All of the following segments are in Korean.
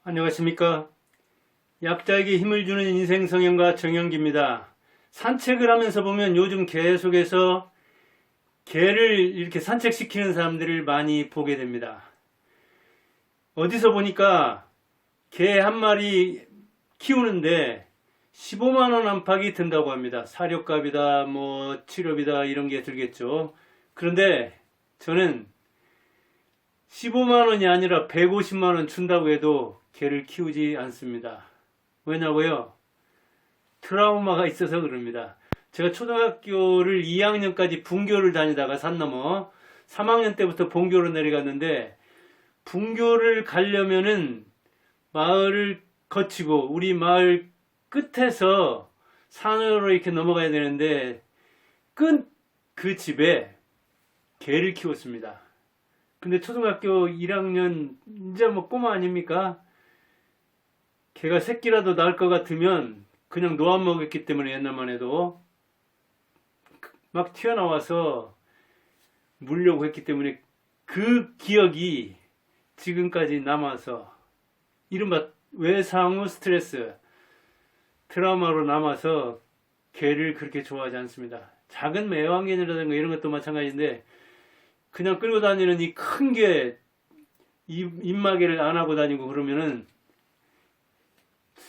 안녕하십니까. 약자에게 힘을 주는 인생 성형가 정영기입니다. 산책을 하면서 보면 요즘 계속해서 개를 이렇게 산책시키는 사람들을 많이 보게 됩니다. 어디서 보니까 개 한 마리 키우는데 15만원 안팎이 든다고 합니다. 사료값이다, 치료비다 이런 게 들겠죠. 그런데 저는 15만원이 아니라 150만원 준다고 해도 개를 키우지 않습니다. 왜냐고요? 트라우마가 있어서 그럽니다. 제가 초등학교를 2학년까지 분교를 다니다가 산 넘어 3학년 때부터 본교로 내려갔는데, 분교를 가려면은 마을을 거치고 우리 마을 끝에서 산으로 이렇게 넘어가야 되는데 끝 그 집에 개를 키웠습니다. 근데 초등학교 1학년 이제 꼬마 아닙니까? 개가 새끼라도 낳을 것 같으면 그냥 놓아먹었기 때문에 옛날만 해도 막 튀어나와서 물려고 했기 때문에 그 기억이 지금까지 남아서 이른바 외상후 스트레스, 트라우마로 남아서 개를 그렇게 좋아하지 않습니다. 작은 매왕견이라든가 이런 것도 마찬가지인데 그냥 끌고 다니는 이 큰 개, 입마개를 안 하고 다니고 그러면은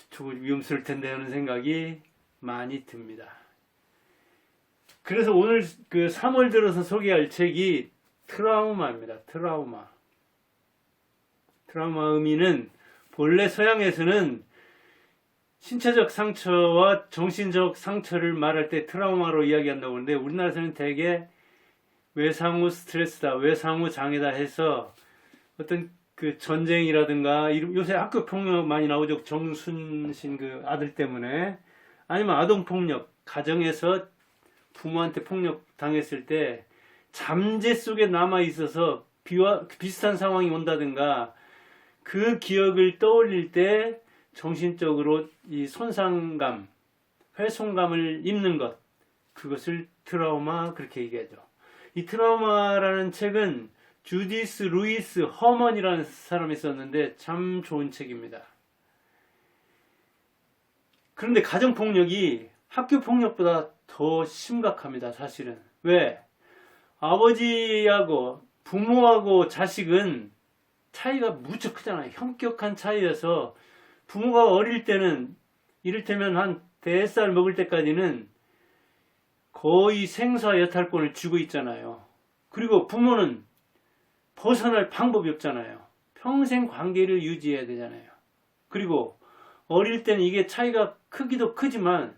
조금 위험스러울 텐데 하는 생각이 많이 듭니다. 그래서 오늘 3월 들어서 소개할 책이 트라우마입니다. 트라우마 의미는 본래 서양에서는 신체적 상처와 정신적 상처를 말할 때 트라우마로 이야기한다고 하는데, 우리나라에서는 대개 외상후 스트레스다, 외상후 장애다 해서 어떤 전쟁이라든가 요새 학교 폭력 많이 나오죠. 정순신 아들 때문에, 아니면 아동 폭력, 가정에서 부모한테 폭력 당했을 때 잠재 속에 남아 있어서 비슷한 상황이 온다든가 그 기억을 떠올릴 때 정신적으로 이 손상감, 훼손감을 입는 것, 그것을 트라우마 그렇게 얘기하죠. 이 트라우마라는 책은 주디스 루이스 허먼이라는 사람이 썼는데 참 좋은 책입니다. 그런데 가정폭력이 학교폭력보다 더 심각합니다. 사실은. 왜? 아버지하고 부모하고 자식은 차이가 무척 크잖아요. 현격한 차이여서 부모가 어릴 때는 이를테면 한 4살 먹을 때까지는 거의 생사 여탈권을 쥐고 있잖아요. 그리고 부모는 벗어날 방법이 없잖아요. 평생 관계를 유지해야 되잖아요. 그리고 어릴 때는 이게 차이가 크기도 크지만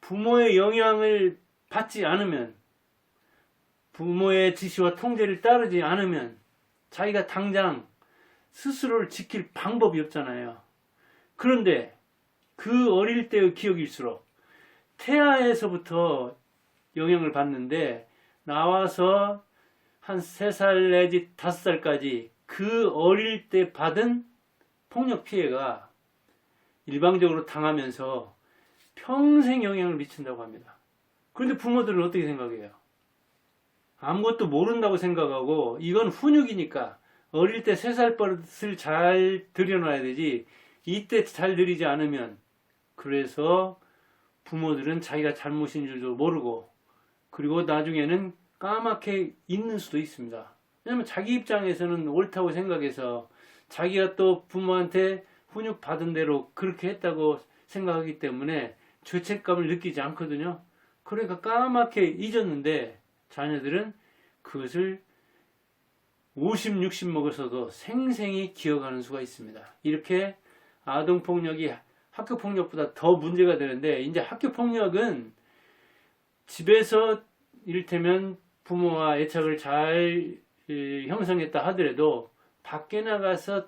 부모의 영향을 받지 않으면, 부모의 지시와 통제를 따르지 않으면 자기가 당장 스스로를 지킬 방법이 없잖아요. 그런데 그 어릴 때의 기억일수록 태아에서부터 영향을 받는데, 나와서 한 3살 내지 5살까지 그 어릴 때 받은 폭력 피해가 일방적으로 당하면서 평생 영향을 미친다고 합니다. 그런데 부모들은 어떻게 생각해요? 아무것도 모른다고 생각하고 이건 훈육이니까 어릴 때 3살 버릇을 잘 들여놔야 되지, 이때 잘 들이지 않으면, 그래서 부모들은 자기가 잘못인 줄도 모르고 그리고 나중에는 까맣게 잊는 수도 있습니다. 왜냐면 자기 입장에서는 옳다고 생각해서 자기가 또 부모한테 훈육 받은 대로 그렇게 했다고 생각하기 때문에 죄책감을 느끼지 않거든요. 그러니까 까맣게 잊었는데 자녀들은 그것을 50, 60 먹어서도 생생히 기억하는 수가 있습니다. 이렇게 아동폭력이 학교폭력보다 더 문제가 되는데, 이제 학교폭력은 집에서 이를테면 부모와 애착을 잘 형성했다 하더라도 밖에 나가서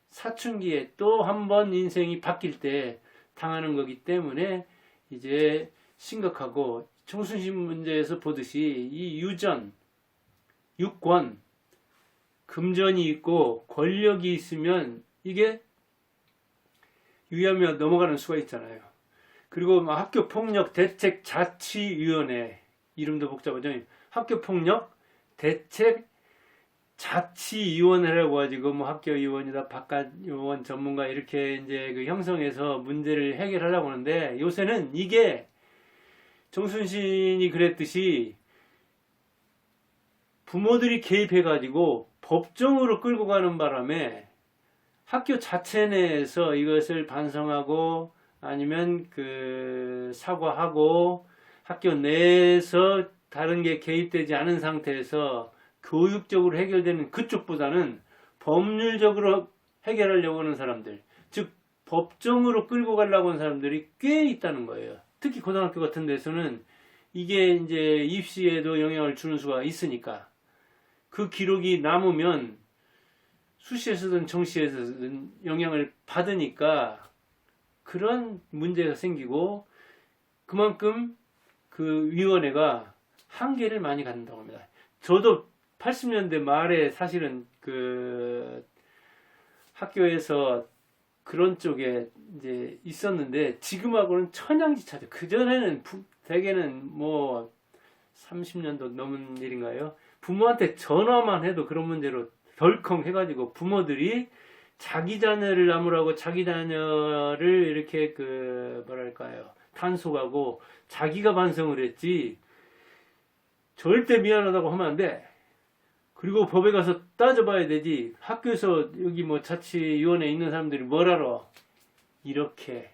사춘기에 또 한 번 인생이 바뀔 때 당하는 거기 때문에 이제 심각하고, 청순신 문제에서 보듯이 이 유전, 유권, 금전이 있고 권력이 있으면 이게 위험에 넘어가는 수가 있잖아요. 그리고 학교폭력 대책 자치위원회, 이름도 복잡하죠. 학교폭력 대책 자치위원회라고 가지고 뭐 학교위원이다, 바깥위원 전문가 이렇게 이제 그 형성해서 문제를 해결하려고 하는데, 요새는 이게 정순신이 그랬듯이 부모들이 개입해가지고 법정으로 끌고 가는 바람에 학교 자체 내에서 이것을 반성하고 아니면 그 사과하고 학교 내에서 다른 게 개입되지 않은 상태에서 교육적으로 해결되는 그쪽보다는 법률적으로 해결하려고 하는 사람들, 즉 법정으로 끌고 가려고 하는 사람들이 꽤 있다는 거예요. 특히 고등학교 같은 데서는 이게 이제 입시에도 영향을 주는 수가 있으니까 그 기록이 남으면 수시에서든 정시에서든 영향을 받으니까 그런 문제가 생기고 그만큼 그 위원회가 한계를 많이 갖는다고 합니다. 저도 80년대 말에 사실은 그 학교에서 그런 쪽에 이제 있었는데 지금하고는 천양지차죠. 그전에는 대개는 뭐 30년도 넘은 일인가요? 부모한테 전화만 해도 그런 문제로 덜컹 해가지고 부모들이 자기 자녀를 나무라고 자기 자녀를 이렇게 그 뭐랄까요 단속하고 자기가 반성을 했지 절대 미안하다고 하면 안 돼. 그리고 법에 가서 따져봐야 되지. 학교에서 여기 뭐 자치위원회에 있는 사람들이 뭘 알아. 이렇게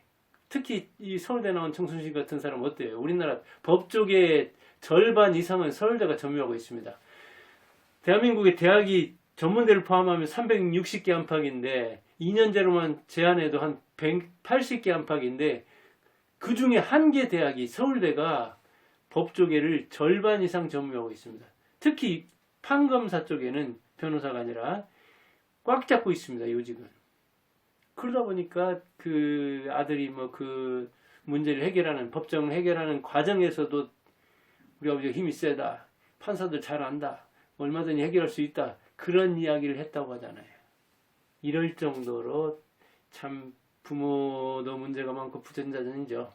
특히 이 서울대 나온 정순신 같은 사람 어때요? 우리나라 법 쪽의 절반 이상은 서울대가 점유하고 있습니다. 대한민국의 대학이 전문대를 포함하면 360개 안팎인데 2년제로만 제한해도 한 180개 안팎인데 그 중에 한 개 대학이 서울대가 법조계를 절반 이상 점유하고 있습니다. 특히 판검사 쪽에는 변호사가 아니라 꽉 잡고 있습니다. 요직은. 그러다 보니까 그 아들이 뭐 그 문제를 해결하는 법정을 해결하는 과정에서도 우리 아버지가 힘이 세다. 판사들 잘 안다. 얼마든지 해결할 수 있다. 그런 이야기를 했다고 하잖아요. 이럴 정도로 참 부모도 문제가 많고 부전자전이죠.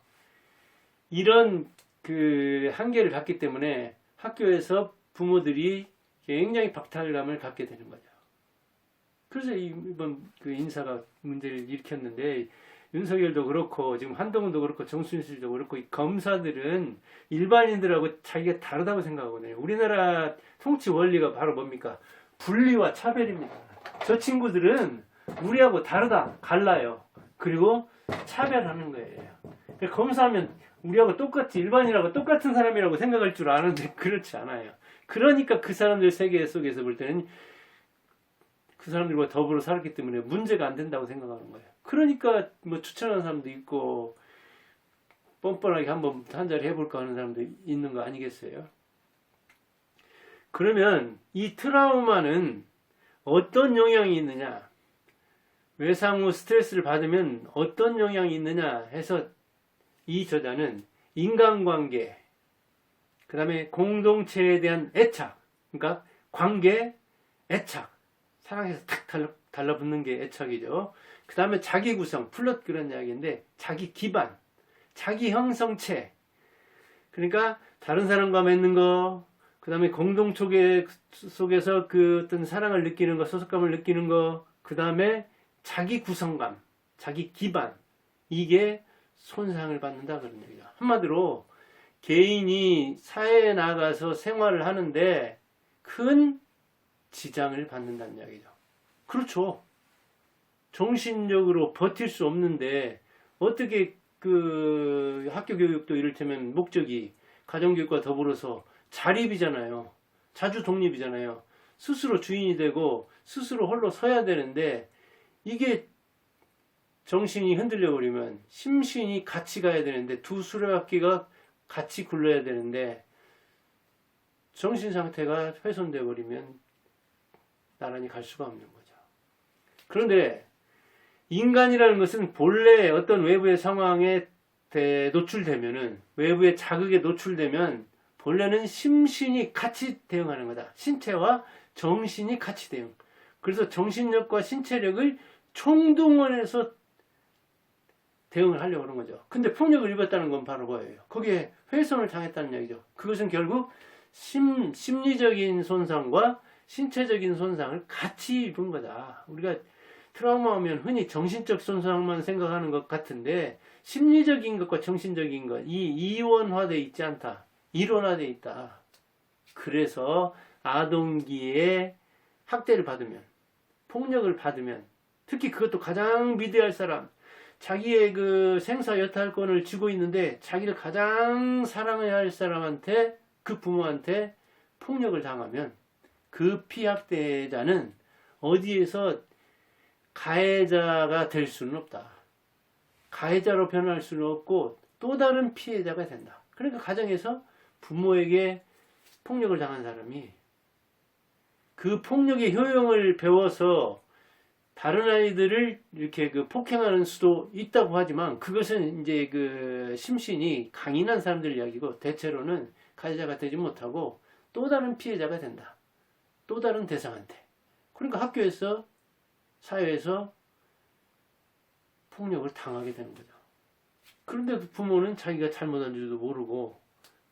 이런 그 한계를 갖기 때문에 학교에서 부모들이 굉장히 박탈감을 갖게 되는 거죠. 그래서 이번 그 인사가 문제를 일으켰는데 윤석열도 그렇고 지금 한동훈도 그렇고 정순실도 그렇고 이 검사들은 일반인들하고 자기가 다르다고 생각하거든요. 우리나라 통치 원리가 바로 뭡니까? 분리와 차별입니다. 저 친구들은 우리하고 다르다, 갈라요. 그리고 차별하는 거예요. 검사하면 우리하고 똑같이 일반인하고 똑같은 사람이라고 생각할 줄 아는데 그렇지 않아요. 그러니까 그 사람들 세계 속에서 볼 때는 그 사람들과 더불어 살았기 때문에 문제가 안 된다고 생각하는 거예요. 그러니까 뭐 추천하는 사람도 있고 뻔뻔하게 한번 한 자리 해볼까 하는 사람도 있는 거 아니겠어요? 그러면 이 트라우마는 어떤 영향이 있느냐, 외상 후 스트레스를 받으면 어떤 영향이 있느냐 해서 이 저자는 인간관계, 그 다음에 공동체에 대한 애착, 그러니까 관계, 애착, 사랑해서 탁 달라붙는 게 애착이죠. 그 다음에 자기 구성, 플롯 그런 이야기인데 자기 기반, 자기 형성체, 그러니까 다른 사람과 맺는 거, 그 다음에 공동체 속에서 그 어떤 사랑을 느끼는 거, 소속감을 느끼는 거, 그 다음에 자기 구성감, 자기 기반, 이게 손상을 받는다 그런 얘기죠. 한마디로 개인이 사회에 나가서 생활을 하는데 큰 지장을 받는다는 이야기죠. 그렇죠. 정신적으로 버틸 수 없는데 어떻게 그 학교 교육도 이를테면 목적이 가정교육과 더불어서 자립이잖아요. 자주 독립이잖아요. 스스로 주인이 되고 스스로 홀로 서야 되는데 이게 정신이 흔들려 버리면 심신이 같이 가야 되는데 두 수레바퀴가 같이 굴러야 되는데 정신 상태가 훼손되어 버리면 나란히 갈 수가 없는 거죠. 그런데 인간이라는 것은 본래 어떤 외부의 상황에 노출되면은, 외부의 자극에 노출되면 본래는 심신이 같이 대응하는 거다. 신체와 정신이 같이 대응. 그래서 정신력과 신체력을 총동원해서 대응을 하려고 하는 거죠. 근데 폭력을 입었다는 건 바로 뭐예요? 거기에 훼손을 당했다는 얘기죠. 그것은 결국 심리적인 손상과 신체적인 손상을 같이 입은 거다. 우리가 트라우마 하면 흔히 정신적 손상만 생각하는 것 같은데 심리적인 것과 정신적인 것, 이 이원화되어 있지 않다. 일원화되어 있다. 그래서 아동기에 학대를 받으면, 폭력을 받으면, 특히 그것도 가장 비대할 사람, 자기의 그 생사 여탈권을 쥐고 있는데 자기를 가장 사랑해야 할 사람한테, 그 부모한테 폭력을 당하면 그 피학대자는 어디에서 가해자가 될 수는 없다. 가해자로 변할 수는 없고 또 다른 피해자가 된다. 그러니까 가정에서 부모에게 폭력을 당한 사람이 그 폭력의 효용을 배워서 다른 아이들을 이렇게 그 폭행하는 수도 있다고 하지만 그것은 이제 그 심신이 강인한 사람들 이야기고 대체로는 가해자가 되지 못하고 또 다른 피해자가 된다. 또 다른 대상한테. 그러니까 학교에서 사회에서 폭력을 당하게 되는 거죠. 그런데 부모는 자기가 잘못한 줄도 모르고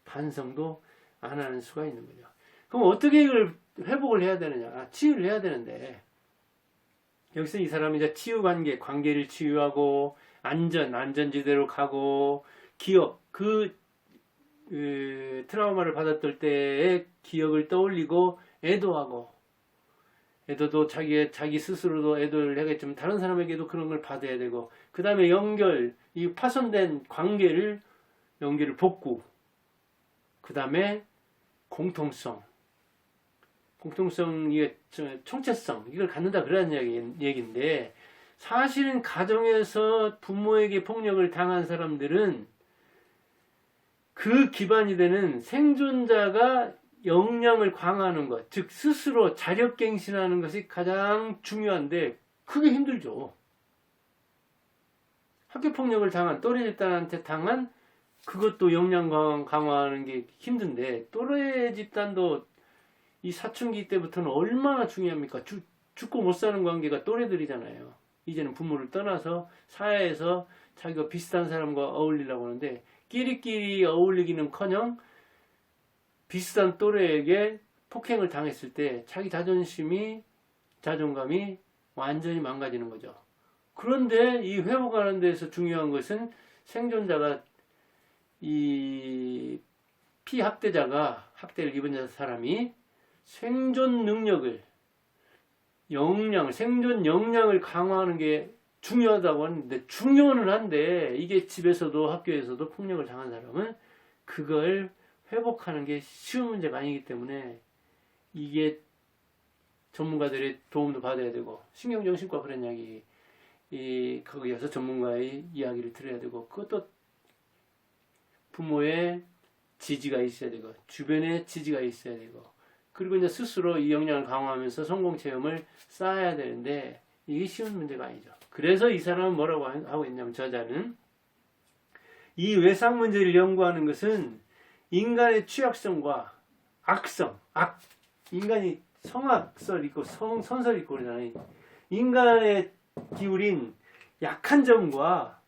반성도 안 하는 수가 있는 거죠. 그럼 어떻게 이걸 회복을 해야 되느냐? 치유를 해야 되는데 여기서 이 사람이 이제 치유 관계를 치유하고 안전지대로 가고 기억, 그 트라우마를 받았을 때의 기억을 떠올리고 애도도 자기 스스로도 애도를 하겠지만 다른 사람에게도 그런 걸 받아야 되고 그 다음에 이 파손된 연결을 복구, 그 다음에 공통성, 이게 총체성, 이걸 갖는다 그러는 얘기인데 사실은 가정에서 부모에게 폭력을 당한 사람들은 그 기반이 되는 생존자가 역량을 강화하는 것, 즉 스스로 자력갱신하는 것이 가장 중요한데 그게 힘들죠. 학교폭력을 당한 또래 집단한테 당한 그것도 역량 강화하는 게 힘든데 또래 집단도 이 사춘기 때부터는 얼마나 중요합니까? 죽고 못 사는 관계가 또래들이잖아요. 이제는 부모를 떠나서 사회에서 자기가 비슷한 사람과 어울리려고 하는데 끼리끼리 어울리기는커녕 비슷한 또래에게 폭행을 당했을 때 자기 자존감이 완전히 망가지는 거죠. 그런데 이 회복하는 데서 중요한 것은 생존자가 이 피학대자가 학대를 입은 사람이 생존 역량을 강화하는 게 중요하다고 하는데 중요는 한데 이게 집에서도 학교에서도 폭력을 당한 사람은 그걸 회복하는 게 쉬운 문제가 아니기 때문에 이게 전문가들의 도움도 받아야 되고 신경정신과 그런 이야기 거기에서 전문가의 이야기를 들어야 되고 그것도 부모의 지지가 있어야 되고 주변의 지지가 있어야 되고 그리고 이제 스스로 이 역량을 강화하면서 성공 체험을 쌓아야 되는데 이게 쉬운 문제가 아니죠. 그래서 이 사람은 뭐라고 하고 있냐면 저자는 이 외상 문제를 연구하는 것은 인간의 취약성과 인간이 성악설 있고 선설 있고 그러잖아요. 인간의 기울인 약한 점과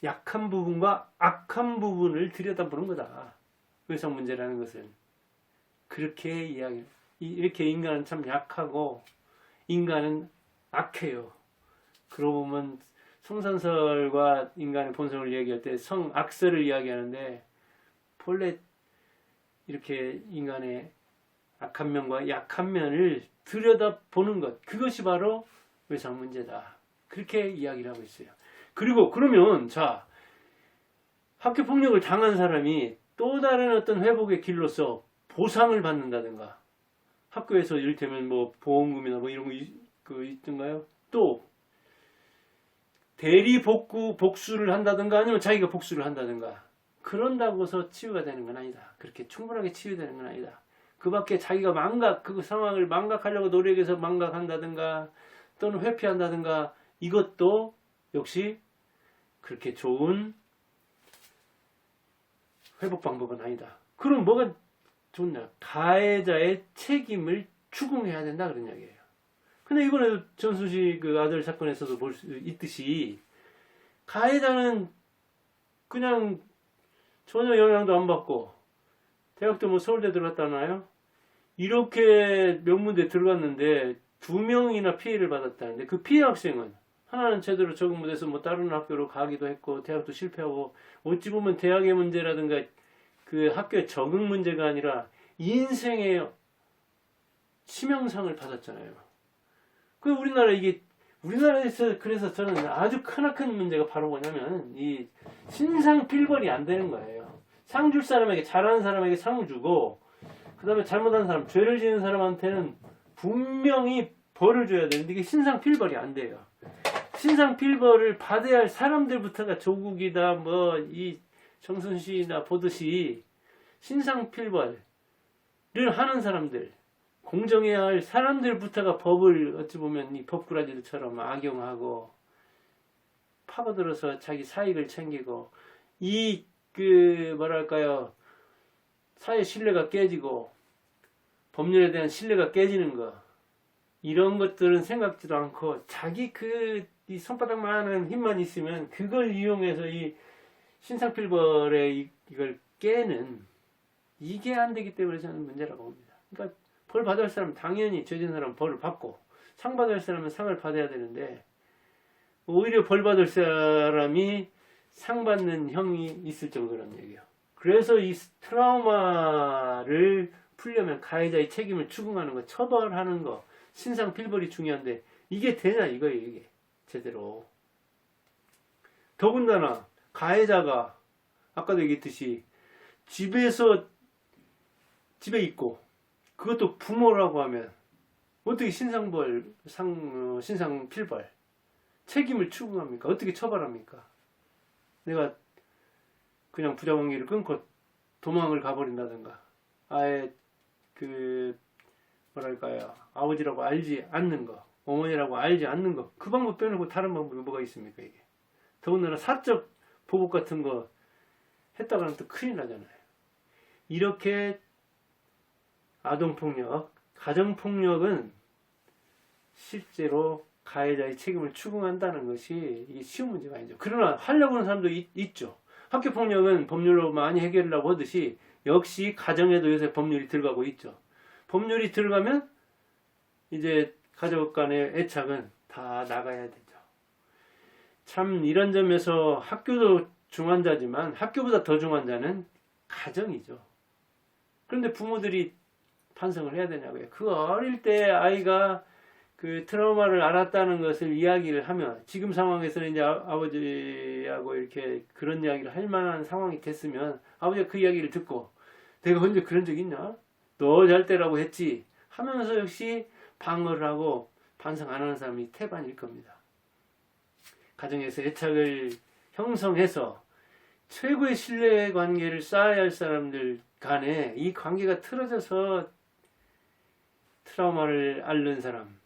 약한 부분과 악한 부분을 들여다보는 거다. 외상 문제라는 것은 그렇게 이렇게 인간은 참 약하고 인간은 악해요. 그러고 보면 성선설과 인간의 본성을 이야기할 때 성악설을 이야기하는데 본래 이렇게 인간의 악한 면과 약한 면을 들여다보는 것, 그것이 바로 외상 문제다. 그렇게 이야기를 하고 있어요. 그리고 그러면 자 학교 폭력을 당한 사람이 또 다른 어떤 회복의 길로서 보상을 받는다든가 학교에서 이를테면 뭐 보험금이나 뭐 이런 거 있던가요? 또 대리 복수를 한다든가 아니면 자기가 복수를 한다든가 그런다고 해서 치유가 되는 건 아니다. 그렇게 충분하게 치유되는 건 아니다. 그 밖에 자기가 그 상황을 망각하려고 노력해서 망각한다든가 또는 회피한다든가 이것도 역시 그렇게 좋은 회복 방법은 아니다. 그럼 뭐가 좋냐? 가해자의 책임을 추궁해야 된다 그런 이야기예요. 근데 이번에 전수지 그 아들 사건에서도 볼 수 있듯이 가해자는 그냥 전혀 영향도 안 받고 대학도 뭐 서울대 들어갔다나요? 이렇게 명문대 들어갔는데 2명이나 피해를 받았다는데 그 피해 학생은 하나는 제대로 적응 못해서 뭐 다른 학교로 가기도 했고 대학도 실패하고 어찌 보면 대학의 문제라든가 그 학교의 적응 문제가 아니라 인생의 치명상을 받았잖아요. 그 우리나라에서 그래서 저는 아주 크나큰 문제가 바로 뭐냐면 이 신상필벌이 안 되는 거예요. 상 줄 사람에게 잘하는 사람에게 상을 주고 그 다음에 잘못한 사람 죄를 지은 사람한테는 분명히 벌을 줘야 되는데 이게 신상필벌이 안 돼요. 신상필벌을 받아야 할 사람들부터가 조국이다 뭐 이 정순신이나 보듯이 신상필벌을 하는 사람들 공정해야 할 사람들부터가 법을 어찌 보면 이 법꾸라지들처럼 악용하고 파고들어서 자기 사익을 챙기고 이 그 뭐랄까요 사회 신뢰가 깨지고 법률에 대한 신뢰가 깨지는 거 이런 것들은 생각지도 않고 자기 이 손바닥만한 힘만 있으면 그걸 이용해서 이 신상필벌에 이걸 깨는 이게 안 되기 때문에 저는 문제라고 봅니다. 그러니까 벌 받을 사람은 당연히 죄진 사람은 벌을 받고 상 받을 사람은 상을 받아야 되는데 오히려 벌 받을 사람이 상 받는 형이 있을 정도란 얘기예요. 그래서 이 트라우마를 풀려면 가해자의 책임을 추궁하는 거, 처벌하는 거, 신상필벌이 중요한데 이게 되냐 이거예요. 이게 제대로. 더군다나 가해자가 아까도 얘기했듯이 집에 있고 그것도 부모라고 하면 어떻게 신상필벌 책임을 추궁합니까? 어떻게 처벌합니까? 내가 그냥 부자관계를 끊고 도망을 가버린다든가 아예 뭐랄까요 아버지라고 알지 않는 거 어머니라고 알지 않는 거 그 방법 빼놓고 다른 방법이 뭐가 있습니까 이게. 더군다나 사적 보복 같은 거 했다가 하면 또 큰일 나잖아요. 이렇게 아동폭력, 가정폭력은 실제로 가해자의 책임을 추궁한다는 것이 이게 쉬운 문제가 아니죠. 그러나 하려고 하는 사람도 있죠. 학교폭력은 법률로 많이 해결하려고 하듯이 역시 가정에도 요새 법률이 들어가고 있죠. 법률이 들어가면 이제 가족 간의 애착은 다 나가야 되죠. 참 이런 점에서 학교도 중환자지만 학교보다 더 중환자는 가정이죠. 그런데 부모들이 반성을 해야 되냐고요. 그 어릴 때 아이가 그 트라우마를 알았다는 것을 이야기를 하면 지금 상황에서는 이제 아버지하고 이렇게 그런 이야기를 할 만한 상황이 됐으면 아버지가 그 이야기를 듣고 내가 언제 그런 적 있냐? 너 잘 때라고 했지 하면서 역시 방어를 하고 반성 안 하는 사람이 태반일 겁니다. 가정에서 애착을 형성해서 최고의 신뢰관계를 쌓아야 할 사람들 간에 이 관계가 틀어져서 트라우마를 앓는 사람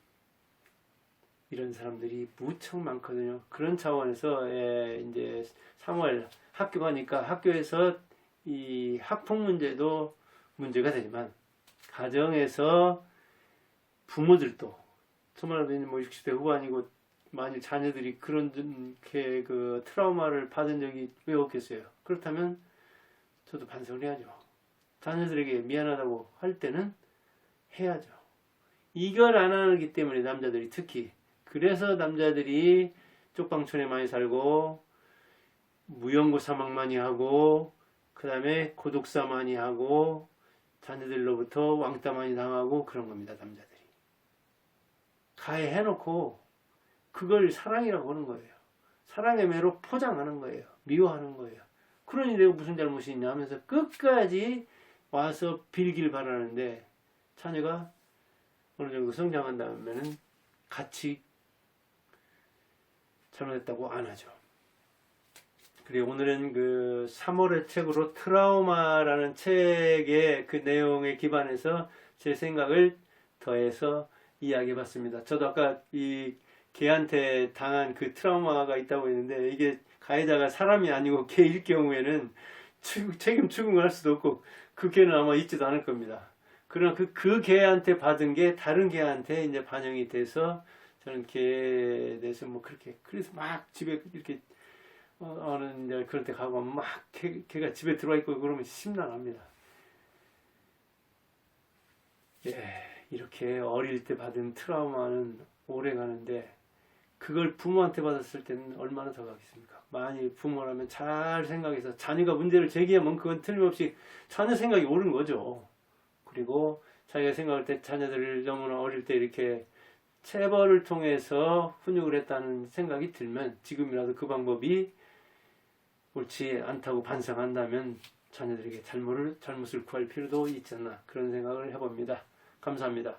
이런 사람들이 무척 많거든요. 그런 차원에서 이제 3월 학교 가니까 학교에서 이 학폭 문제도 문제가 되지만 가정에서 부모들도 정말 뭐 60대 후반이고 만약 자녀들이 그렇게 그 트라우마를 받은 적이 왜 없겠어요? 그렇다면 저도 반성을 해야죠. 자녀들에게 미안하다고 할 때는 해야죠. 이걸 안 하기 때문에 남자들이 특히 그래서 남자들이 쪽방촌에 많이 살고 무연고 사망 많이 하고 그 다음에 고독사 많이 하고 자녀들로부터 왕따 많이 당하고 그런 겁니다. 남자들이 가해해놓고 그걸 사랑이라고 하는 거예요. 사랑의 매로 포장하는 거예요. 미워하는 거예요. 그러니 내가 무슨 잘못이 있냐 하면서 끝까지 와서 빌길 바라는데 자녀가 어느 정도 성장한다면은 같이 잘못했다고 안 하죠. 그리고 오늘은 그 3월의 책으로 트라우마라는 책의 그 내용에 기반해서 제 생각을 더해서 이야기해 봤습니다. 저도 아까 이 개한테 당한 그 트라우마가 있다고 했는데 이게 가해자가 사람이 아니고 개일 경우에는 책임 추궁을 할 수도 없고 그 개는 아마 있지도 않을 겁니다. 그러나 그 개한테 받은 게 다른 개한테 이제 반영이 돼서 저는 개에 대해서 뭐 그렇게 그래서 막 집에 이렇게 어느 이제 그런 데 가고 막 개가 집에 들어와 있고 그러면 심란합니다. 예, 이렇게 어릴 때 받은 트라우마는 오래 가는데 그걸 부모한테 받았을 때는 얼마나 더 가겠습니까? 만약 부모라면 잘 생각해서 자녀가 문제를 제기하면 그건 틀림없이 자녀 생각이 옳은 거죠. 그리고 자기가 생각할 때 자녀들을 너무나 어릴 때 이렇게 체벌을 통해서 훈육을 했다는 생각이 들면 지금이라도 그 방법이 옳지 않다고 반성한다면 자녀들에게 잘못을 구할 필요도 있지 않나 그런 생각을 해봅니다. 감사합니다.